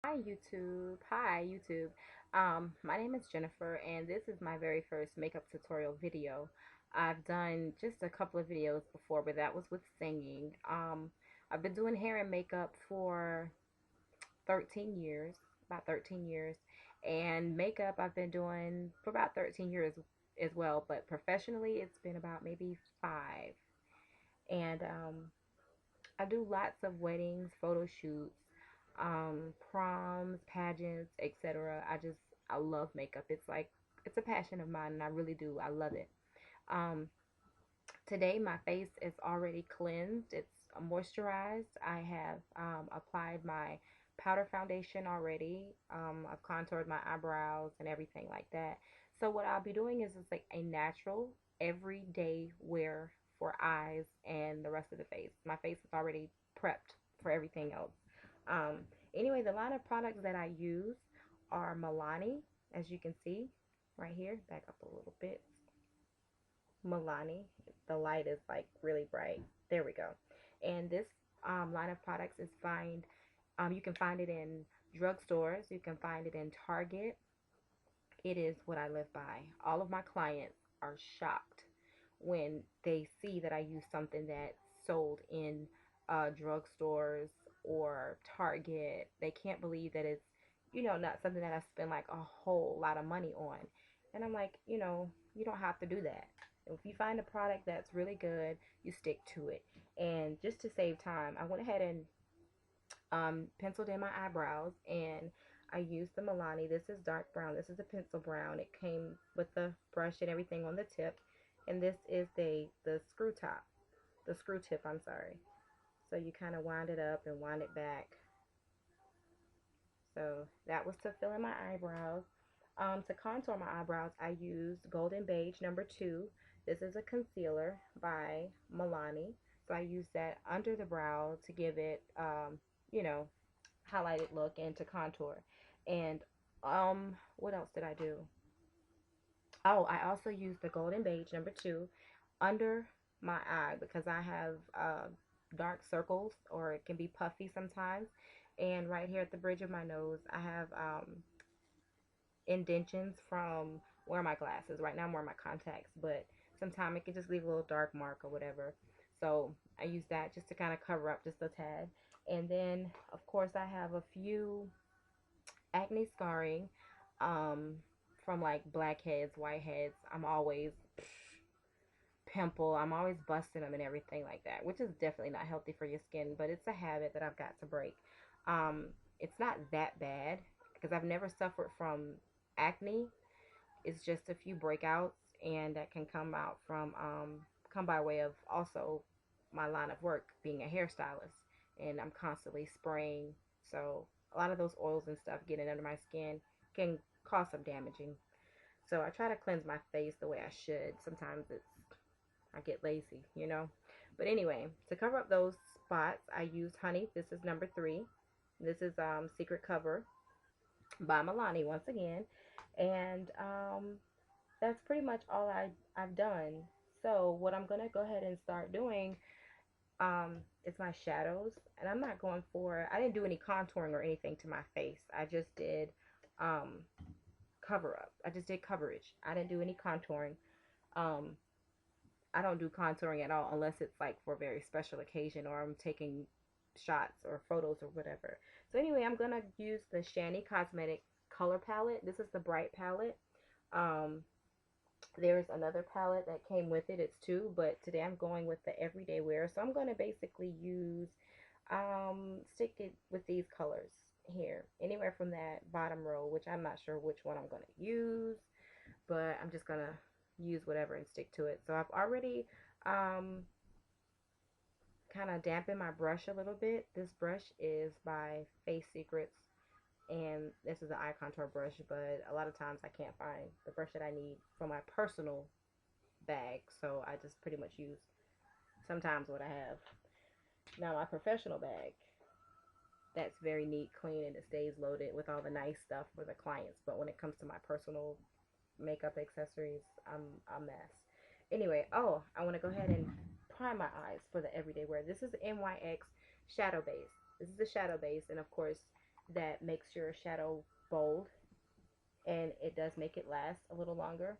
Hi YouTube. Hi YouTube. My name is Jennifer and this is my very first makeup tutorial video. I've done just a couple of videos before, but that was with singing. I've been doing hair and makeup for 13 years, about 13 years, and makeup I've been doing for about 13 years as well, but professionally it's been about maybe 5. And I do lots of weddings, photo shoots, proms, pageants, etc. I love makeup. It's a passion of mine, and I really do. I love it. Um, Today my face is already cleansed. It's moisturized. I have applied my powder foundation already. I've contoured my eyebrows and everything like that. So what I'll be doing is it's like a natural everyday wear for eyes and the rest of the face. My face is already prepped for everything else. Um, anyway, the line of products that I use are Milani, as you can see right here. Back up a little bit. Milani. The light is like really bright. There we go. And this line of products is you can find it in drugstores. You can find it in Target. It is what I live by. All of my clients are shocked when they see that I use something that's sold in drugstores or Target. They can't believe that it's, not something that I spend like a whole lot of money on. And I'm like, you don't have to do that. If you find a product that's really good, you stick to it. And just to save time, I went ahead and penciled in my eyebrows, and I used the Milani. This is dark brown. This is a pencil brown. It came with the brush and everything on the tip. And this is the screw tip, I'm sorry. So you kind of wind it up and wind it back. So that was to fill in my eyebrows. To contour my eyebrows, I used Golden Beige number 2. This is a concealer by Milani. So I used that under the brow to give it, you know, highlighted look and to contour. And what else did I do? Oh, I also used the Golden Beige number 2 under my eye because I have dark circles, or it can be puffy sometimes. And right here at the bridge of my nose, I have indentions from wearing my glasses. Right now I'm wearing my contacts, but sometimes it can just leave a little dark mark or whatever. So I use that just to kind of cover up just a tad. And then, of course, I have a few acne scarring um, from like blackheads, whiteheads. I'm always pimple. I'm always busting them and everything like that, which is definitely not healthy for your skin, but it's a habit that I've got to break. Um, it's not that bad because I've never suffered from acne. It's just a few breakouts, and that can come by way of also my line of work being a hairstylist, and I'm constantly spraying. So a lot of those oils and stuff getting under my skin can cause some damaging. So I try to cleanse my face the way I should. Sometimes I get lazy. But anyway, to cover up those spots, I used honey. This is number 3. This is Secret Cover by Milani once again. And that's pretty much all I've done. So what I'm gonna go ahead and start doing is my shadows, and I didn't do any contouring or anything to my face. I just did um cover up. I just did coverage. I didn't do any contouring. Um I don't do contouring at all unless it's like for a very special occasion or I'm taking shots or photos or whatever. So anyway, I'm gonna use the Shani Cosmetic color palette. This is the bright palette. Um, there's another palette that came with it. It's 2, but today I'm going with the everyday wear. So I'm gonna basically use stick it with these colors here, anywhere from that bottom row, which I'm not sure which one I'm gonna use, but I'm just gonna use whatever and stick to it. So I've already um, kind of dampen my brush a little bit. This brush is by Face Secrets, and this is an eye contour brush, but a lot of times I can't find the brush that I need for my personal bag, so I just pretty much use sometimes what I have. Now my professional bag, that's very neat, clean, and it stays loaded with all the nice stuff for the clients, but when it comes to my personal makeup accessories, I'm a mess. Anyway, oh, I want to go ahead and prime my eyes for the everyday wear. This is NYX Shadow Base. This is the shadow base, and of course, that makes your shadow bold, and it does make it last a little longer.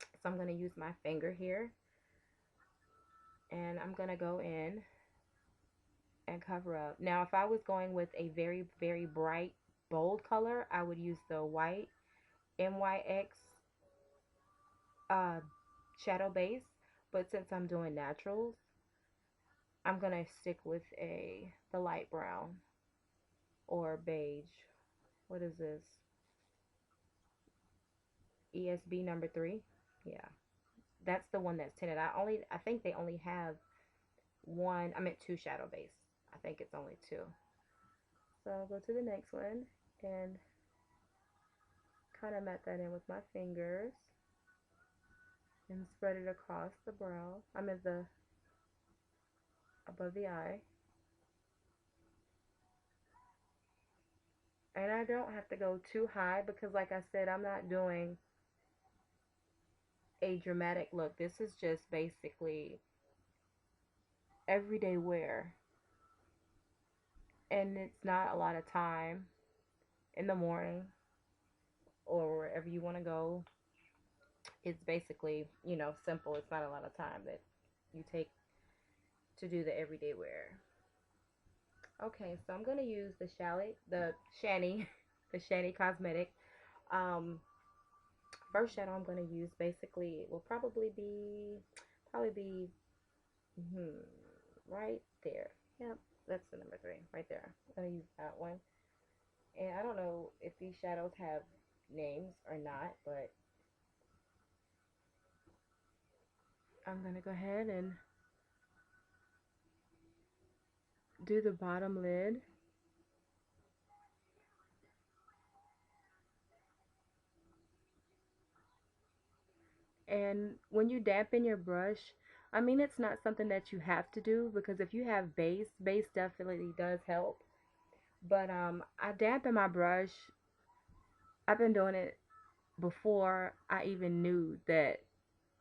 So I'm going to use my finger here, and I'm going to go in and cover up. Now, if I was going with a very, very bright, bold color, I would use the white NYX uh, shadow base. But since I'm doing naturals, I'm going to stick with the light brown or beige. What is this? ESB number 3. Yeah, that's the one that's tinted. I think they only have one. I meant 2 shadow base. I think it's only 2. So I'll go to the next one and kind of mat that in with my fingers and spread it across the brow. I'm at the above the eye. And I don't have to go too high because, like I said, I'm not doing a dramatic look. This is just basically everyday wear. And it's not a lot of time in the morning or wherever you want to go. It's basically, simple. It's not a lot of time that you take to do the everyday wear. Okay, so I'm going to use the Shany, the Shany Cosmetic. Um, First shadow I'm going to use basically will probably be right there. Yep, that's the number 3 right there. I'm going to use that one. And I don't know if these shadows have names or not, but I'm going to go ahead and do the bottom lid. And when you dampen your brush, I mean, it's not something that you have to do, because if you have base definitely does help. But I dampen my brush. I've been doing it before I even knew that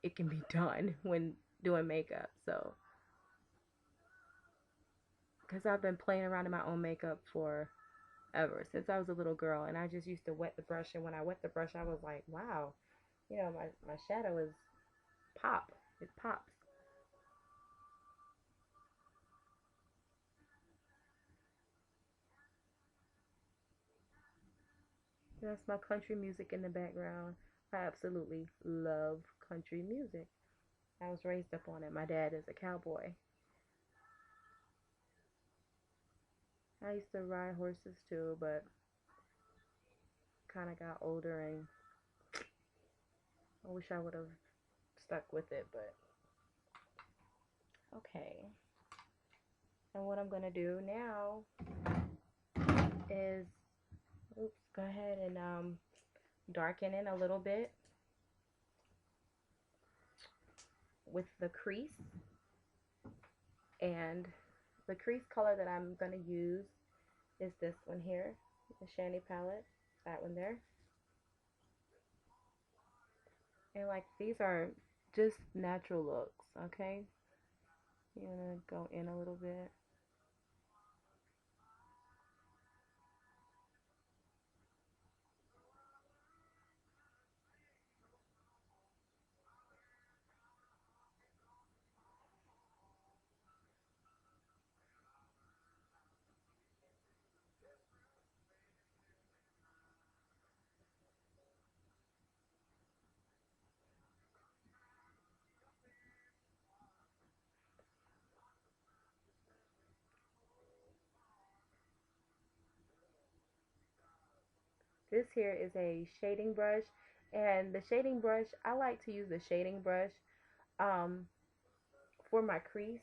it can be done when doing makeup. So, because I've been playing around in my own makeup for ever since I was a little girl, and I just used to wet the brush, and when I wet the brush, I was like, wow, my shadow is pop. It pops. That's my country music in the background. I absolutely love country music. I was raised up on it. My dad is a cowboy. I used to ride horses too, but kind of got older, and I wish I would have stuck with it, but okay. And what I'm going to do now is, go ahead and darken in a little bit with the crease. And the crease color that I'm going to use is this one here, the Shany palette, that one there. And like, these are just natural looks, okay? You're going to go in a little bit. This here is a shading brush, and the shading brush, I like to use the shading brush um, for my crease,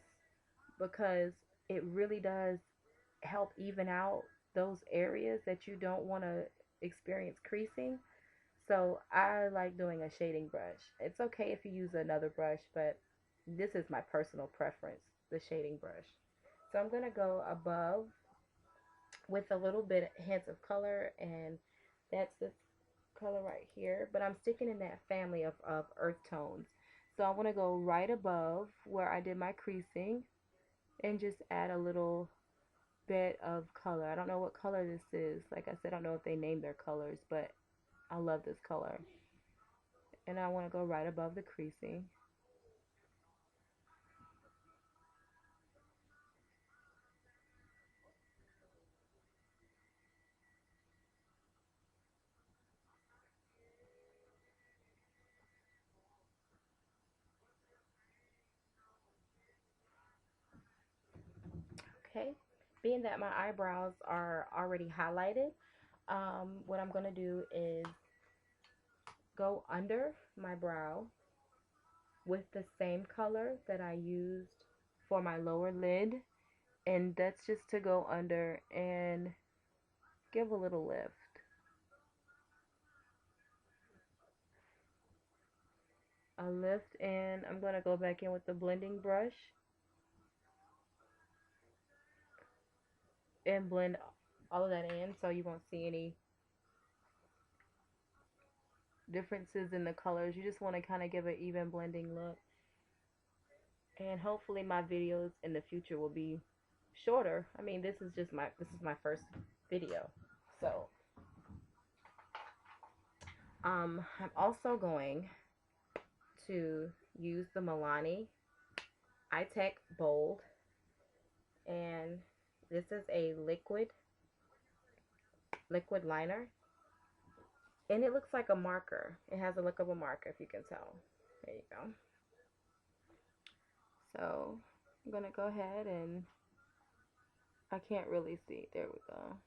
because it really does help even out those areas that you don't want to experience creasing. So I like doing a shading brush. It's okay if you use another brush, but this is my personal preference, the shading brush. So I'm going to go above with a little bit hints of color, and that's this color right here, but I'm sticking in that family of earth tones. So I want to go right above where I did my creasing and just add a little bit of color. I don't know what color this is. Like I said, I don't know if they name their colors, but I love this color. And I want to go right above the creasing. Okay. Being that my eyebrows are already highlighted, what I'm going to do is go under my brow with the same color that I used for my lower lid. And that's just to go under and give a little lift. A lift, and I'm going to go back in with the blending brush and blend all of that in so you won't see any differences in the colors. You just want to kind of give an even blending look. And hopefully my videos in the future will be shorter. I mean, this is my first video. So, I'm also going to use the Milani iTech Bold, and this is a liquid liner, and it looks like a marker. It has a look of a marker, if you can tell. There you go. So I'm gonna go ahead, and I can't really see. There we go.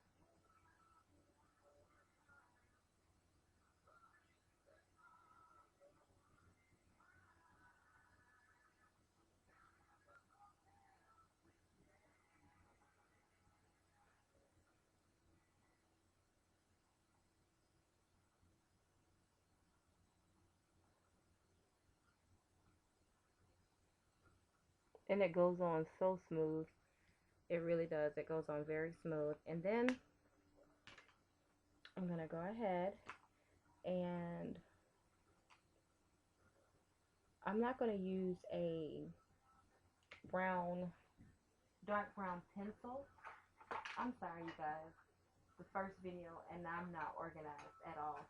And it goes on so smooth. It really does. It goes on very smooth. And then I'm gonna go ahead, and I'm not gonna use a brown, dark brown pencil. I'm sorry, you guys. The first video, and I'm not organized at all.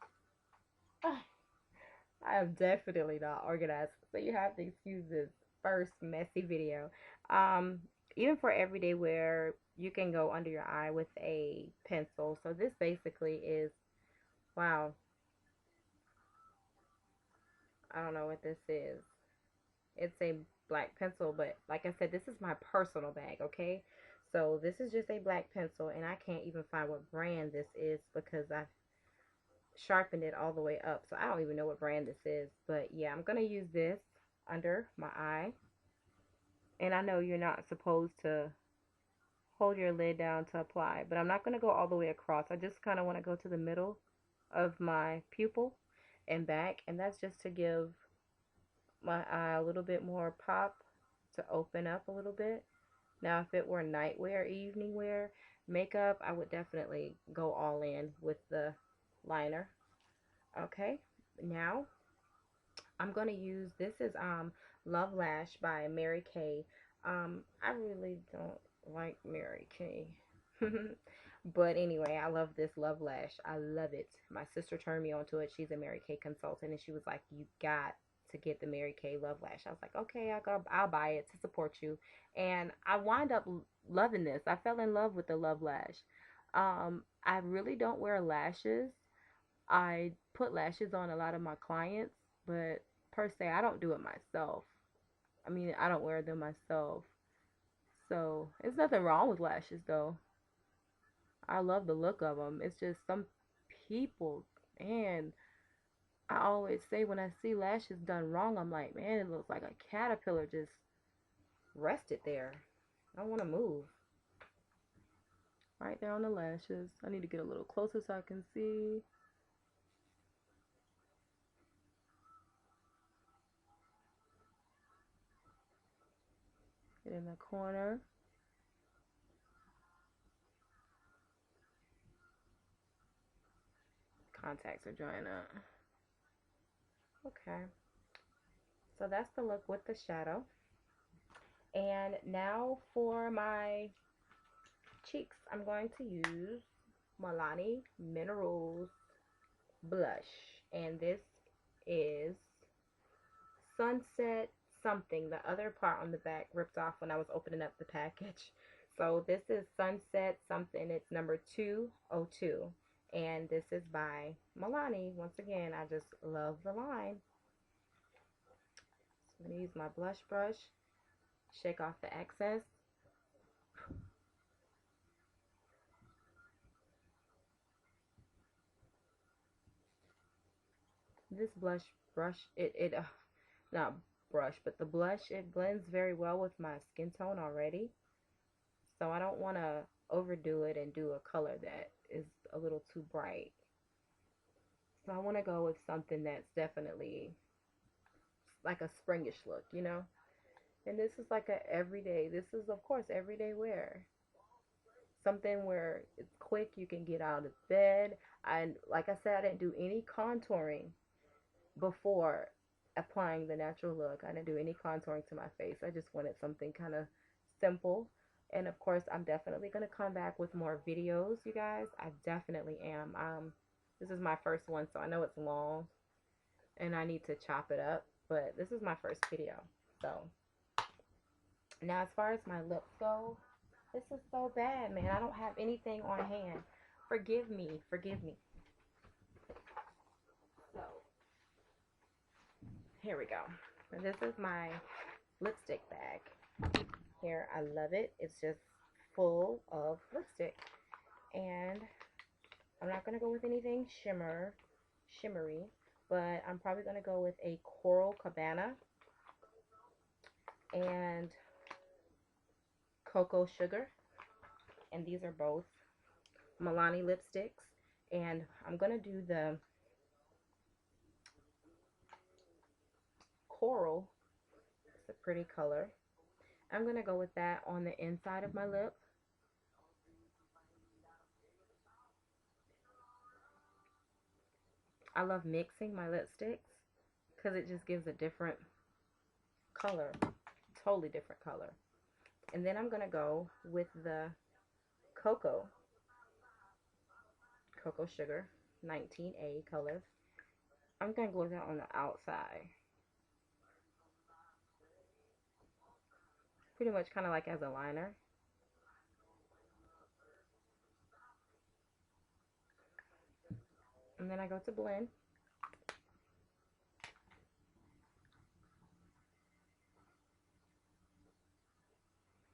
I am definitely not organized, so you have to excuse this first messy video. Um, Even for everyday wear, you can go under your eye with a pencil. So this basically is, wow, I don't know what this is. It's a black pencil, but like I said, this is my personal bag, okay? So this is just a black pencil, and I can't even find what brand this is because I've sharpened it all the way up. So I don't even know what brand this is. But yeah, I'm going to use this under my eye. And I know you're not supposed to hold your lid down to apply, but I'm not going to go all the way across. I just kind of want to go to the middle of my pupil and back, and that's just to give my eye a little bit more pop, to open up a little bit. Now, if it were night wear, evening wear, makeup, I would definitely go all in with the liner. Okay, now I'm going to use, this is Love Lash by Mary Kay. I really don't like Mary Kay. But anyway, I love this Love Lash. I love it. My sister turned me onto it. She's a Mary Kay consultant, and she was like, "You got to get the Mary Kay Love Lash." I was like, "Okay, I'll buy it to support you." And I wind up loving this. I fell in love with the Love Lash. I really don't wear lashes. I put lashes on a lot of my clients, but per se, I don't do it myself. I mean, I don't wear them myself. So, there's nothing wrong with lashes though. I love the look of them. It's just some people, man, I always say when I see lashes done wrong, I'm like, man, it looks like a caterpillar just rested there. I want to move. Right there on the lashes. I need to get a little closer so I can see. Get in the corner. Contacts are drying up. Okay. So that's the look with the shadow. And now for my cheeks, I'm going to use Milani Minerals blush, and this is Sunset something. The other part on the back ripped off when I was opening up the package. So this is Sunset something. It's number 202, and this is by Milani. Once again, I just love the line. So I'm going to use my blush brush, shake off the excess. This blush brush, not brush, but the blush, it blends very well with my skin tone already. So I don't want to overdo it and do a color that is a little too bright. So I want to go with something that's definitely like a springish look, you know? And this is like a everyday, this is of course everyday wear. Something where it's quick, you can get out of bed. And like I said, I didn't do any contouring before applying the natural look. I didn't do any contouring to my face. I just wanted something kind of simple. And of course, I'm definitely going to come back with more videos, you guys. I definitely am. This is my first one, so I know it's long and I need to chop it up, but this is my first video. So now as far as my lips go, this is so bad, man. I don't have anything on hand. Forgive me. Forgive me. So here we go. And this is my lipstick bag. Here, I love it. It's just full of lipstick. And I'm not going to go with anything shimmery, but I'm probably going to go with a Coral Cabana and Cocoa Sugar. And these are both Milani lipsticks. And I'm going to do the Coral. It's a pretty color. I'm going to go with that on the inside of my lip. I love mixing my lipsticks because it just gives a different color, totally different color. And then I'm going to go with the Cocoa Sugar 19A color. I'm going to go with that on the outside. Pretty much kind of like as a liner. And then I go to blend.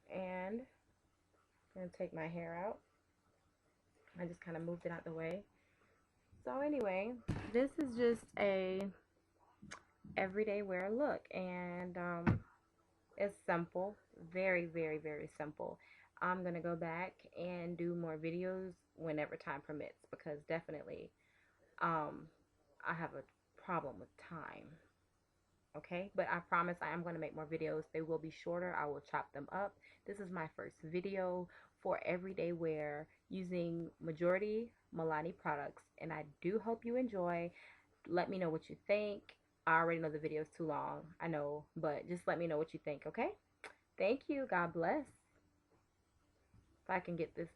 And I'm going to take my hair out. I just kind of moved it out the way. So anyway, this is just a everyday wear look. And it's simple. Very, very, very simple. I'm going to go back and do more videos whenever time permits, because definitely I have a problem with time. Okay, but I promise I am going to make more videos. They will be shorter. I will chop them up. This is my first video for everyday wear using majority Milani products, and I do hope you enjoy. Let me know what you think. I already know the video is too long, I know, but just let me know what you think, okay? Thank you. God bless. If I can get this.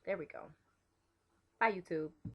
There we go. Bye, YouTube.